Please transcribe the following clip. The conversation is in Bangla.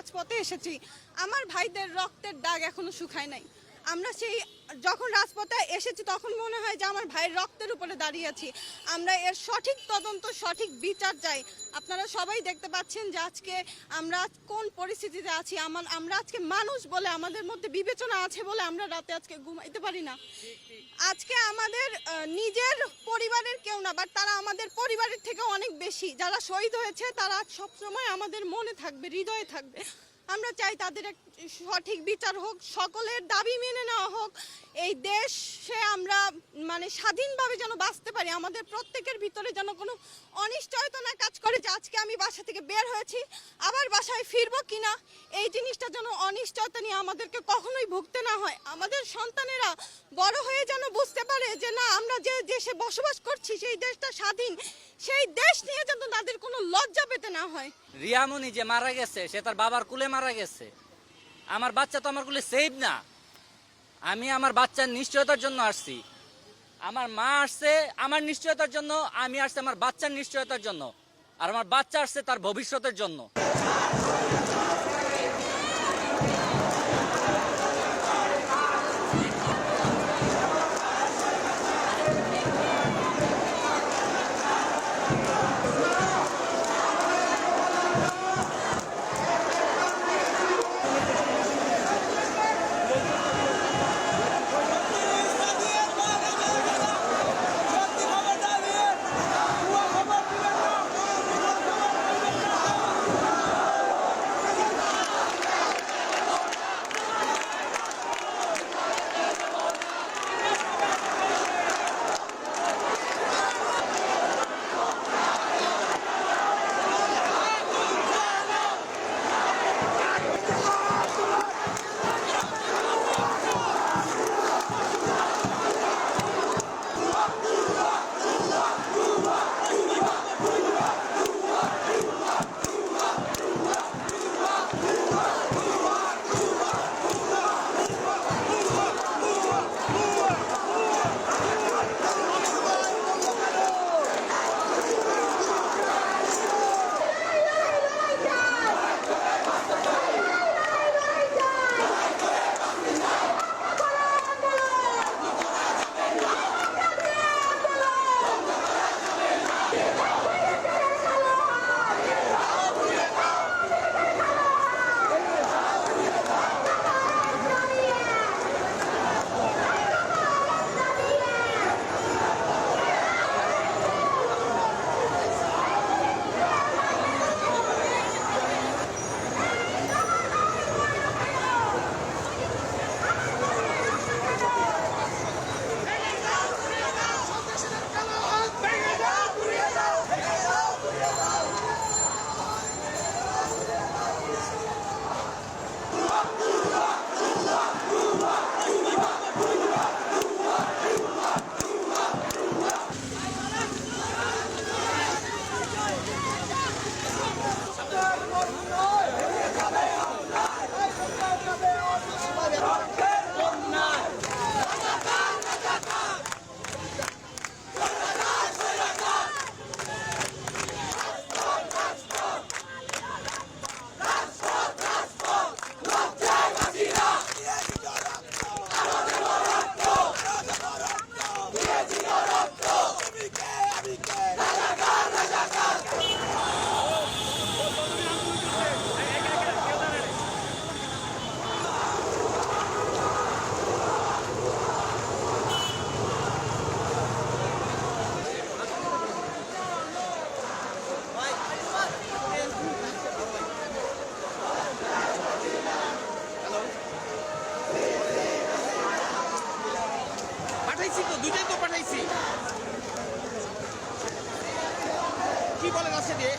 রাজপথে এসেছি। আমার ভাইদের রক্তের দাগ এখনো শুকায় নাই। আমরা সেই যখন রাজপথে এসেছি তখন মনে হয় যে আমার ভাইয়ের রক্তের উপরে দাঁড়িয়ে আছি। আমরা এর সঠিক তদন্ত, সঠিক বিচার চাই। আপনারা সবাই দেখতে পাচ্ছেন যে আজকে আমরা কোন পরিস্থিতিতে আছি। আমরা আজকে মানুষ বলে, আমাদের মধ্যে বিবেচনা আছে বলে আমরা রাতে আজকে ঘুমাইতে পারি না। আজকে আমাদের নিজের পরিবারের কেউ না, বাট তারা আমাদের পরিবারের থেকে অনেক বেশি। যারা শহীদ হয়েছে তারা সবসময় আমাদের মনে থাকবে, হৃদয়ে থাকবে। আমরা চাই তাদের এক সঠিক বিচার হোক, সকলের দাবি মেনে নেওয়া হোক। এই দেশে আমরা স্বাধীনভাবে যেন বাঁচতে পারি। আমাদের প্রত্যেকের ভিতরে যেন কোনো অনিশ্চয়তা না কাজ করে যে আজকে আমি বাসা থেকে বের হয়েছি, আবার বাসায় ফিরবো কিনা। এই জিনিসটা যেন অনিশ্চয়তা নিয়ে আমাদেরকে কখনোই ভুগতে না হয়। আমাদের সন্তানেরা বড় হয়ে যেন বুঝতে পারে যে না, আমরা যে দেশে বসবাস করছি সেই দেশটা স্বাধীন। সেই দেশ নিয়ে যেন তাদের কোনো লজ্জা পেতে না হয়। রিয়ামনি যে মারা গেছে সে তার বাবার কুলে মারা গেছে। আমার বাচ্চা তো আমার কুলে সেভ না। আমি আমার বাচ্চার নিশ্চয়তার জন্য আসছি। আমার মা আসছে আমার নিশ্চয়তার জন্য, আমি আসছি আমার বাচ্চার নিশ্চয়তার জন্য, আর আমার বাচ্চা আসছে তার ভবিষ্যতের জন্য। দুইটাই তো পাঠাইছি। কি বলেন আছে দিয়ে